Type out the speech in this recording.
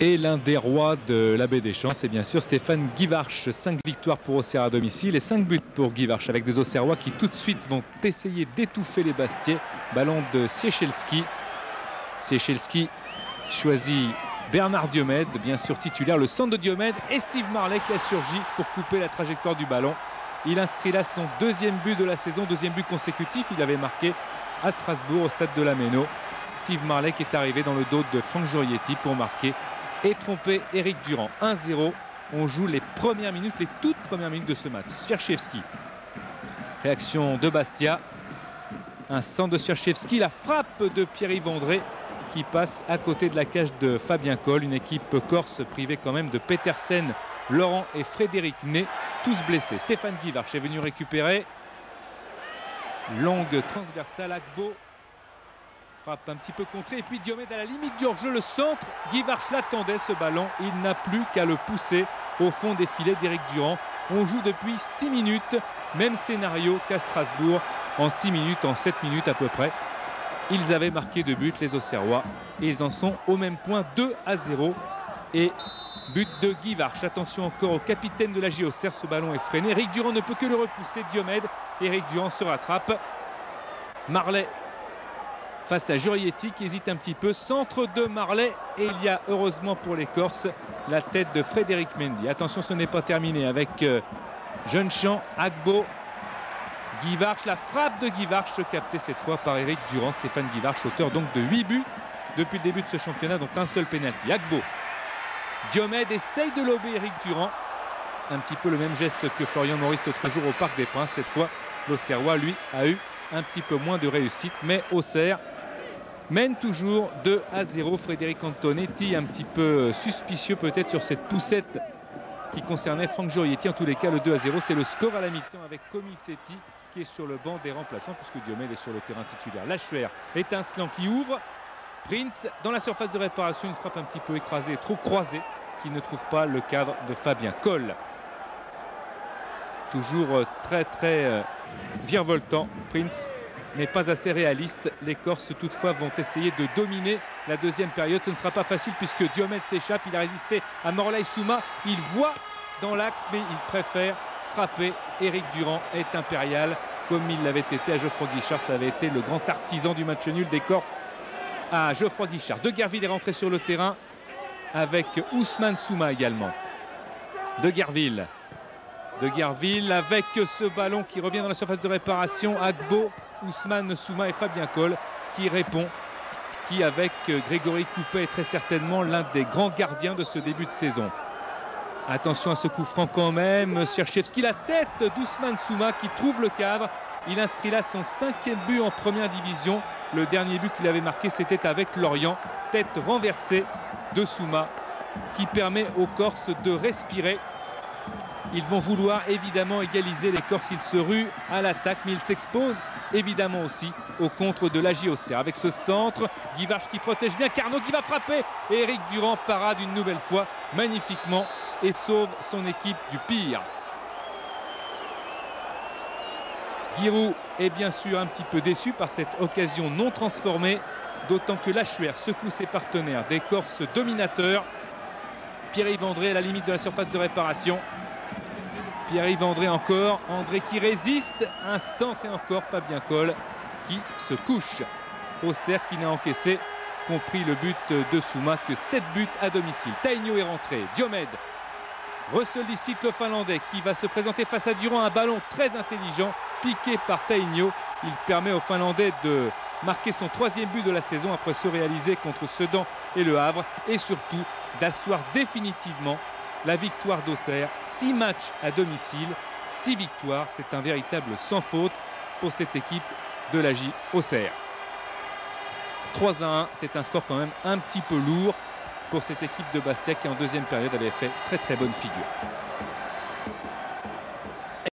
Et l'un des rois de la Baie des Champs, c'est bien sûr Stéphane Guivarch. 5 victoires pour Auxerre à domicile et 5 buts pour Guivarch, avec des Auxerrois qui tout de suite vont essayer d'étouffer les Bastiais. Ballon de Ciechelski. Ciechelski choisit Bernard Diomède, bien sûr titulaire. Le centre de Diomède et Steve Marlet qui a surgi pour couper la trajectoire du ballon. Il inscrit là son deuxième but de la saison, deuxième but consécutif. Il avait marqué à Strasbourg au stade de la Méno. Steve Marlet qui est arrivé dans le dos de Franck Jurietti pour marquer et tromper Éric Durand. 1-0. On joue les premières minutes, les toutes premières minutes de ce match. Sierchevski. Réaction de Bastia. Un centre de Sierchevski. La frappe de Pierre-Yves André qui passe à côté de la cage de Fabien Coll. Une équipe corse privée quand même de Petersen, Laurent et Frédéric Ney, tous blessés. Stéphane Guivarch est venu récupérer. Longue transversale. Agbo frappe un petit peu contrée. Et puis Diomède à la limite du hors-jeu. Le centre. Guivarch l'attendait ce ballon. Il n'a plus qu'à le pousser au fond des filets d'Éric Durand. On joue depuis 6 minutes. Même scénario qu'à Strasbourg. En 6 minutes, en 7 minutes à peu près. Ils avaient marqué 2 buts, les Auxerrois. Et ils en sont au même point, 2-0. Et but de Guivarch. Attention encore au capitaine de la J Auxerre. Ce ballon est freiné. Éric Durand ne peut que le repousser. Diomède. Éric Durand se rattrape. Marlet face à Jurietti qui hésite un petit peu. Centre de Marlet. Et il y a, heureusement pour les Corses, la tête de Frédéric Mendy. Attention, ce n'est pas terminé avec Jeune-Champ, Agbo, Guivarch. La frappe de Guivarch captée cette fois par Éric Durand. Stéphane Guivarch, auteur donc de 8 buts depuis le début de ce championnat, dont un seul pénalty. Agbo. Diomède essaye de lober Éric Durand. Un petit peu le même geste que Florian Maurice l'autre jour au Parc des Princes. Cette fois, l'Auxerrois, lui, a eu un petit peu moins de réussite. Mais Auxerre mène toujours 2-0. Frédéric Antonetti, un petit peu suspicieux peut-être sur cette poussette qui concernait Franck Jurietti. En tous les cas, le 2-0, c'est le score à la mi-temps avec Comicetti qui est sur le banc des remplaçants puisque Diomède est sur le terrain titulaire. Lachuer, étincelant, qui ouvre. Prince dans la surface de réparation, une frappe un petit peu écrasée, trop croisée, qui ne trouve pas le cadre de Fabien Coll. Toujours très virevoltant. Prince n'est pas assez réaliste. Les Corses toutefois vont essayer de dominer la deuxième période. Ce ne sera pas facile puisque Diomède s'échappe. Il a résisté à Morlaï Souma. Il voit dans l'axe mais il préfère frapper. Éric Durand est impérial comme il l'avait été à Geoffroy Guichard. Ça avait été le grand artisan du match nul des Corses à Geoffroy Guichard. De Guerville est rentré sur le terrain avec Ousmane Souma également. De Guerville avec ce ballon qui revient dans la surface de réparation. Agbo, Ousmane Souma et Fabien Coll qui répond, qui avec Grégory Coupet est très certainement l'un des grands gardiens de ce début de saison. Attention à ce coup franc quand même. Sierchevski, la tête d'Ousmane Souma qui trouve le cadre. Il inscrit là son 5e but en première division. Le dernier but qu'il avait marqué, c'était avec Lorient. Tête renversée de Souma qui permet aux Corses de respirer. Ils vont vouloir évidemment égaliser. Les Corses, ils se ruent à l'attaque, mais ils s'exposent évidemment aussi au contre de la J Auxerre. Avec ce centre, Guivarch qui protège bien, Carnot qui va frapper. Et Éric Durand parade une nouvelle fois magnifiquement et sauve son équipe du pire. Giroud est bien sûr un petit peu déçu par cette occasion non transformée, d'autant que Lachuer secoue ses partenaires, des Corses dominateurs. Pierre-Yves André à la limite de la surface de réparation. Pierre-Yves André encore, André qui résiste, un centre et encore Fabien Coll qui se couche. Auxerre qui n'a encaissé, compris le but de Souma, que 7 buts à domicile. Tainio est rentré, Diomède ressollicite le Finlandais qui va se présenter face à Durand. Un ballon très intelligent piqué par Tainio. Il permet aux Finlandais de marquer son 3e but de la saison après se réaliser contre Sedan et Le Havre et surtout d'asseoir définitivement la victoire d'Auxerre. 6 matchs à domicile, 6 victoires. C'est un véritable sans faute pour cette équipe de la J Auxerre. 3-1, c'est un score quand même un petit peu lourd pour cette équipe de Bastia qui en deuxième période avait fait très bonne figure.